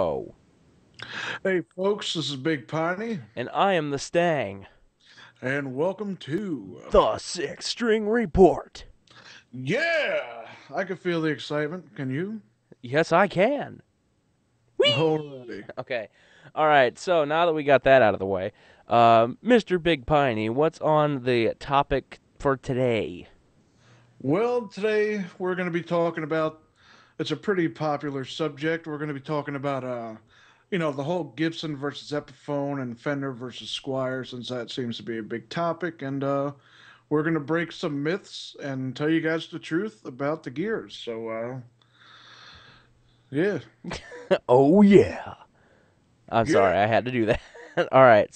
Oh, Hey folks, this is Big Piney, and I am the Stang. and welcome to The Six String Report. Yeah! I can feel the excitement. Can you? Yes, I can. Whee! Alrighty. Okay. All right. So now that we got that out of the way, Mr. Big Piney, what's on the topic for today? Well, today we're going to be talking about it's a pretty popular subject. We're going to be talking about the whole Gibson versus Epiphone and Fender versus Squier, since that seems to be a big topic, and we're going to break some myths and tell you guys the truth about the gears. So yeah. Oh yeah. I'm Yeah. sorry, I had to do that. All right.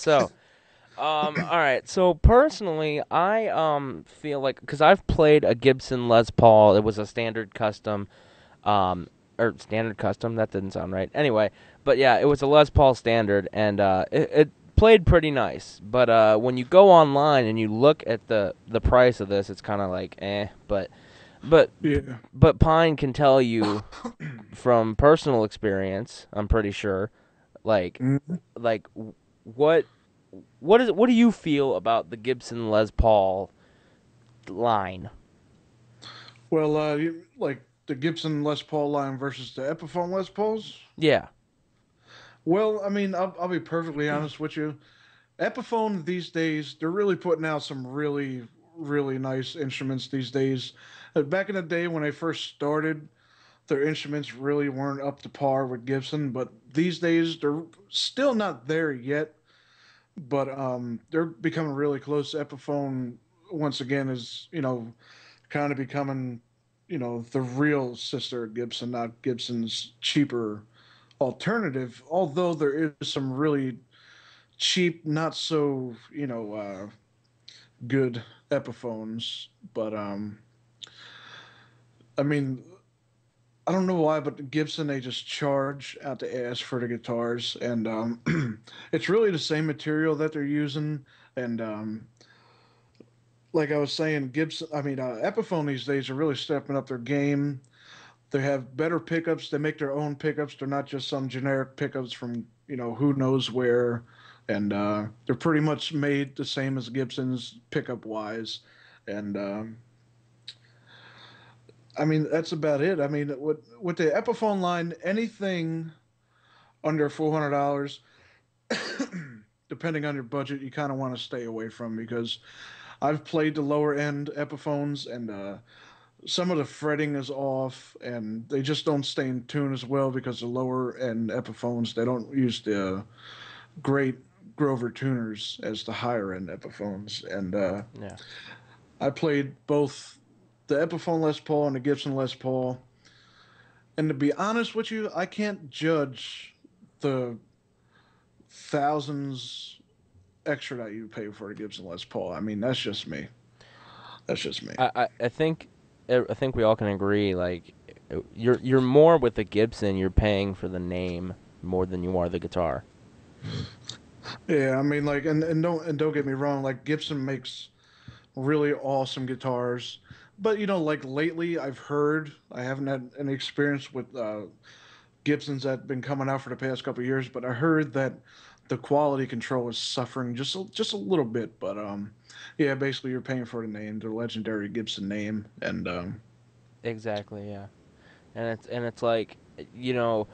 All right. So personally, I feel like because I've played a Gibson Les Paul. It was a standard custom. Um, or standard custom. That didn't sound right. Anyway, but yeah, it was a Les Paul standard, and it played pretty nice. But when you go online and you look at the price of this, it's kind of like but Yeah. but Pine can tell you from personal experience. I'm pretty sure, like Mhm. like what what do you feel about the Gibson Les Paul line? Well, like the Gibson Les Paul line versus the Epiphone Les Pauls. Yeah. Well, I mean, I'll be perfectly honest with you. Epiphone these days, they're really putting out some really, really nice instruments these days. Back in the day when they first started, their instruments really weren't up to par with Gibson, but these days they're still not there yet. But they're becoming really close. Epiphone once again is kind of becoming the real sister Gibson, not Gibson's cheaper alternative. Although there is some really cheap, not so good Epiphones, but I mean, I don't know why, but Gibson they just charge out the ass for the guitars, and it's really the same material that they're using, and like I was saying, Epiphone these days are really stepping up their game. They have better pickups. They make their own pickups. They're not just some generic pickups from who knows where, and they're pretty much made the same as Gibson's pickup wise. And I mean that's about it. I mean with the Epiphone line, anything under $400, depending on your budget, you kind of want to stay away from because I've played the lower end Epiphones and some of the fretting is off and they just don't stay in tune as well because the lower end Epiphones they don't use the great Grover tuners as the higher end Epiphones. And Yeah. I played both the Epiphone Les Paul and the Gibson Les Paul. And to be honest with you, I can't judge the thousands extra that you pay for a Gibson Les Paul. I mean, that's just me. That's just me. I think we all can agree. Like, you're more with the Gibson. You're paying for the name more than you are the guitar. Yeah, I mean, like, and don't get me wrong. Like, Gibson makes really awesome guitars. But like lately, I haven't had any experience with Gibsons that have been coming out for the past couple of years, but I heard that the quality control is suffering just a little bit. But yeah, basically you're paying for the name, the legendary Gibson name, and Exactly. Yeah. And it's like, you know,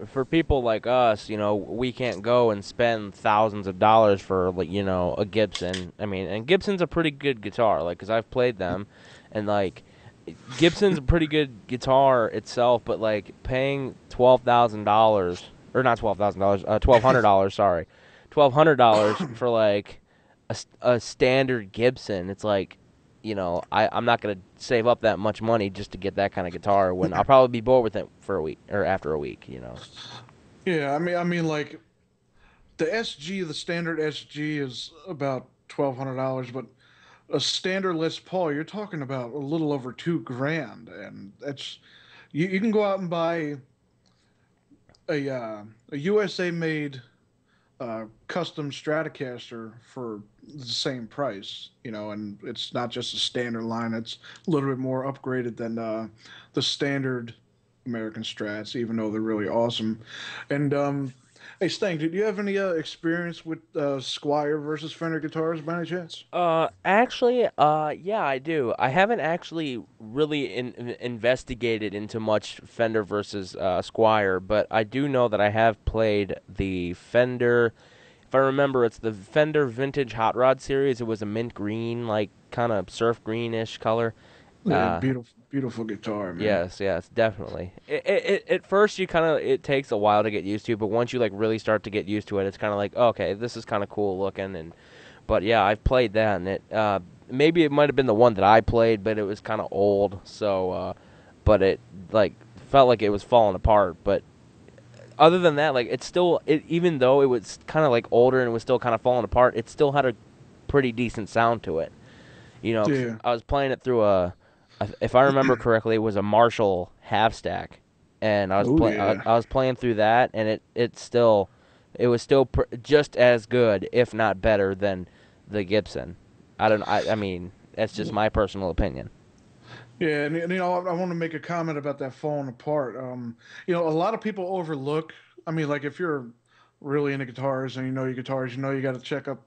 for people like us, we can't go and spend thousands of dollars for, like, a Gibson. I mean, and Gibson's a pretty good guitar, like, cuz I've played them, and like Gibson's a pretty good guitar itself, but like paying $12,000, or not $12,000, $1,200, sorry. $1,200 for like a standard Gibson. It's like, I'm not gonna save up that much money just to get that kind of guitar when I'll probably be bored with it for a week or after a week. yeah, I mean like the SG, the standard SG is about $1,200, but a standard Les Paul, you're talking about a little over 2 grand, and that's you can go out and buy a USA made custom Stratocaster for the same price, and it's not just a standard line; it's a little bit more upgraded than the standard. American Strats, even though they're really awesome. And hey, Stang, did you have any experience with Squier versus Fender guitars by any chance? Actually, yeah, I do. I haven't actually really investigated into much Fender versus Squier, but I do know that I have played the Fender. If I remember, it's the Fender Vintage Hot Rod series. It was a mint green, like kind of surf greenish color. Yeah, Uh, beautiful, beautiful guitar, man. yes, yes, definitely. At first you kind of it takes a while to get used to, but once you like really start to get used to it, it's kind of like okay, this is kind of cool looking. And but yeah, I've played that, and it maybe it might have been the one that I played, but it was kind of old, so but it like felt like it was falling apart. But other than that, like it's still it even though it was kind of like older and it was still kind of falling apart, it still had a pretty decent sound to it. 'Cause Yeah. I was playing it through if I remember correctly, it was a Marshall half stack, and Oh yeah. I was playing through that, and it was still just as good, if not better, than the Gibson. I mean, that's just my personal opinion. Yeah, and I want to make a comment about that falling apart. A lot of people overlook. I mean, like if you're really into guitars and you know your guitars, you know you got to check up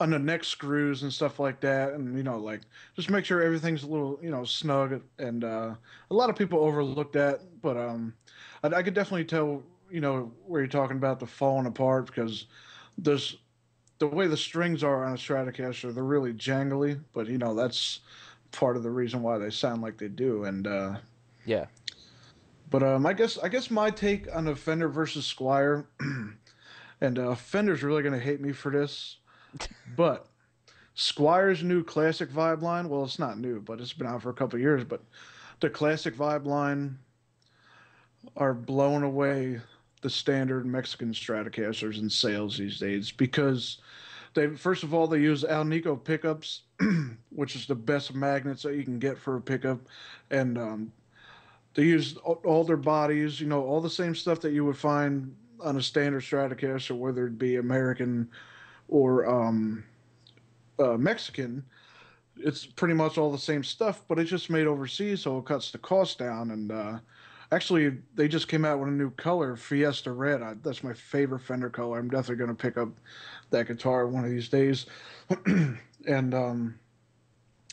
on the neck screws and stuff like that, and like just make sure everything's a little snug. And a lot of people overlook that, but I could definitely tell where you're talking about the falling apart because there's the way the strings are on a Stratocaster, they're really jangly, but that's part of the reason why they sound like they do. And Yeah. but I guess my take on the Fender versus Squier, and Fender's really gonna hate me for this, but Squire's new classic vibe line, well, it's not new, but it's been out for a couple of years, but the classic vibe line are blowing away the standard Mexican Stratocasters in sales these days because they first of all they use Alnico pickups, which is the best magnets that you can get for a pickup, and they use all their bodies, all the same stuff that you would find on a standard Stratocaster, whether it be American or Mexican. It's pretty much all the same stuff, but it's just made overseas, so it cuts the cost down. And actually, they just came out with a new color, Fiesta Red. That's my favorite Fender color. I'm definitely going to pick up that guitar one of these days. And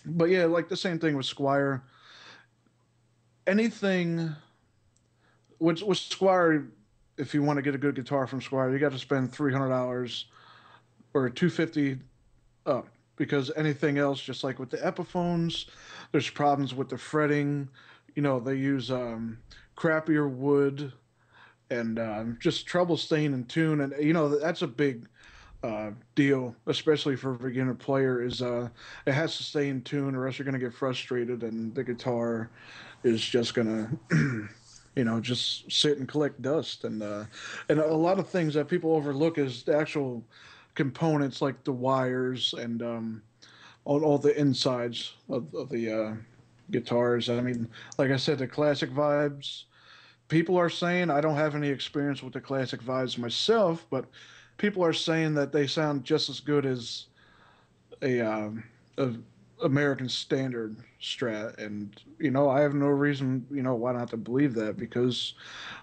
but yeah, like the same thing with Squire. Anything with Squire, if you want to get a good guitar from Squire, you got to spend $300 or 250 up because anything else, just like with the Epiphones, there's problems with the fretting. They use crappier wood and just trouble staying in tune, and that's a big deal, especially for a beginner player. Is it has to stay in tune, or else you're going to get frustrated, and the guitar is just going to just sit and collect dust. And a lot of things that people overlook is the actual components like the wires and all the insides of the guitars. I mean, like I said, the classic vibes. People are saying I don't have any experience with the classic vibes myself, but people are saying that they sound just as good as a American standard Strat, and I have no reason why not to believe that because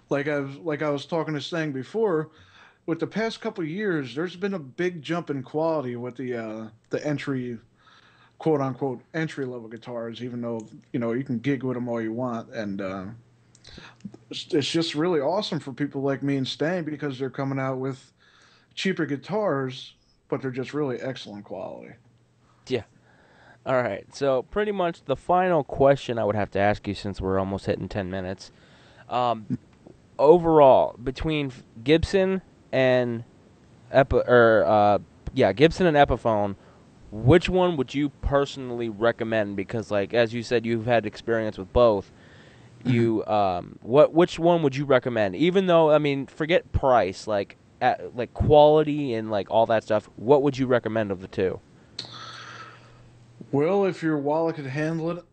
like I was talking to Stang before, with the past couple of years, there's been a big jump in quality with the entry quote unquote entry level guitars, even though you can gig with them all you want, and it's just really awesome for people like me and Stang because they're coming out with cheaper guitars, but they're just really excellent quality. Yeah. All right. So pretty much the final question I would have to ask you, since we're almost hitting 10 minutes. Um, Overall, between Gibson and Gibson and Epiphone, which one would you personally recommend? Because like as you said, you've had experience with both. Which one would you recommend? Even though I mean, forget price, like quality and like all that stuff. What would you recommend of the two? Well, if your wallet could handle it,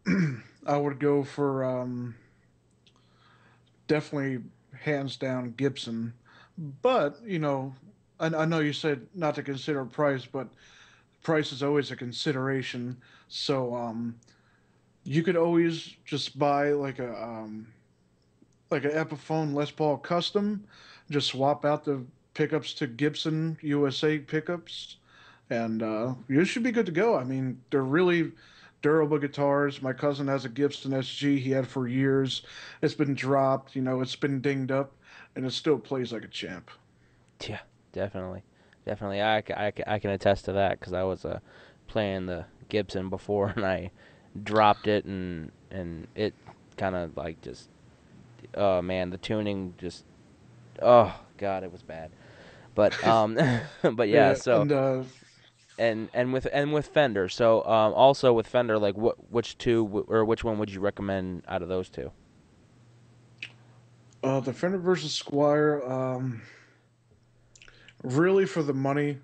I would go for definitely hands down Gibson. But I know you said not to consider price, but price is always a consideration. So you could always just buy like like an Epiphone Les Paul custom. Just swap out the pickups to Gibson USA pickups, and you should be good to go. I mean, they're really durable guitars. My cousin has a Gibson SG he had for years. It's been dropped, it's been dinged up, and it still plays like a champ. Yeah, definitely, definitely. I can attest to that because I was playing the Gibson before and I dropped it and it kind of like just oh man the tuning just oh god it was bad. But but yeah Yeah, so and and with Fender so also with Fender like which or which one would you recommend out of those two? the Fender versus Squire, really for the money,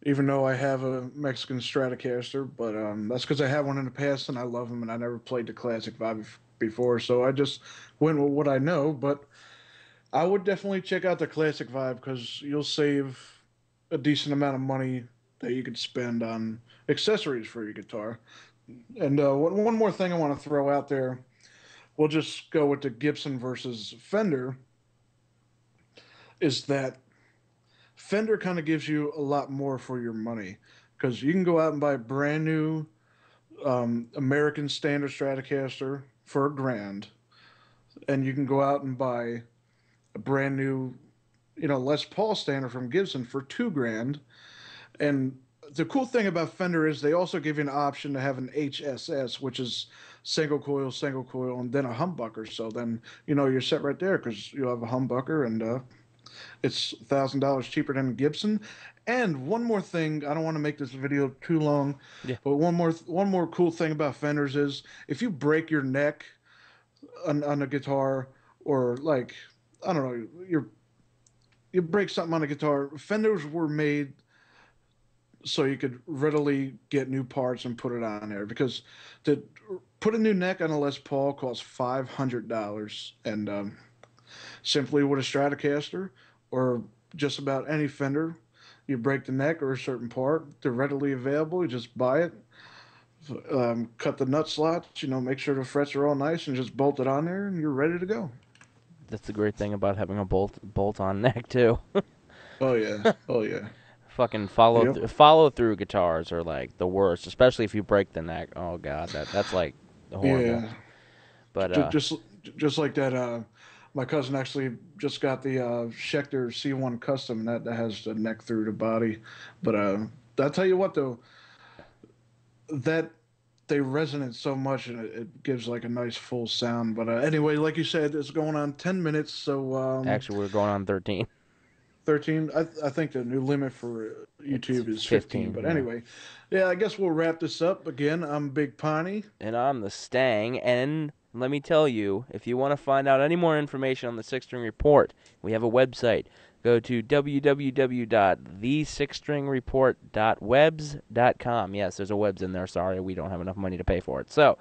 even though I have a Mexican Stratocaster, but that's because I had one in the past and I love them and I never played the classic vibe before, so I just went with what I know. But I would definitely check out the classic vibe because you'll save a decent amount of money that you could spend on accessories for your guitar. And one more thing I want to throw out there, we'll just go with the Gibson versus Fender, is that Fender kind of gives you a lot more for your money because you can go out and buy a brand new American Standard Stratocaster for $1,000, and you can go out and buy a brand new, Les Paul Standard from Gibson for $2,000. And the cool thing about Fender is they also give you an option to have an HSS, which is single coil, and then a humbucker. So then you're set right there because you have a humbucker, and it's $1,000 cheaper than Gibson. And one more thing, I don't want to make this video too long, Yeah. but one more cool thing about Fenders is if you break your neck on a guitar, or like I don't know, you break something on a guitar, Fenders were made so you could readily get new parts and put it on there, because to put a new neck on a Les Paul costs $500, and simply with a Stratocaster or just about any Fender, you break the neck or a certain part, they're readily available. You just buy it, cut the nut slots, make sure the frets are all nice, and just bolt it on there, and you're ready to go. That's the great thing about having a bolt on neck too. Oh yeah, oh yeah, Fucking yep, follow through guitars are like the worst, especially if you break the neck. Oh god, that's like horrible. yeah. But Just just like that. My cousin actually just got the Schecter C1 Custom that has the neck through the body. But I tell you what though, that they resonate so much and it gives like a nice full sound. But anyway, like you said, it's going on 10 minutes, so actually we're going on 13. 13. I think the new limit for It's YouTube is 15. 15, But yeah. anyway, yeah, I guess we'll wrap this up. Again, I'm Big Piney. And I'm the Stang. And let me tell you, if you want to find out any more information on the Six String Report, we have a website. Go to www.thesixstringreport.webs.com. Yes, there's a webs in there. Sorry, we don't have enough money to pay for it. So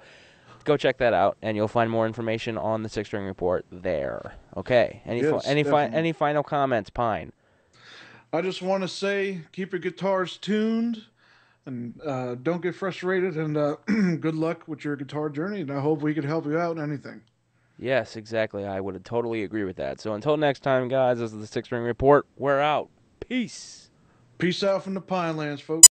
go check that out, and you'll find more information on the Six String Report there. Okay. Yes, definitely. Any final comments, Pine? I just want to say, keep your guitars tuned, and don't get frustrated. And good luck with your guitar journey. And I hope we could help you out in anything. Yes, exactly. I would totally agree with that. So until next time, guys, this is the Six String Report. We're out. Peace. Peace out from the Pinelands, folks.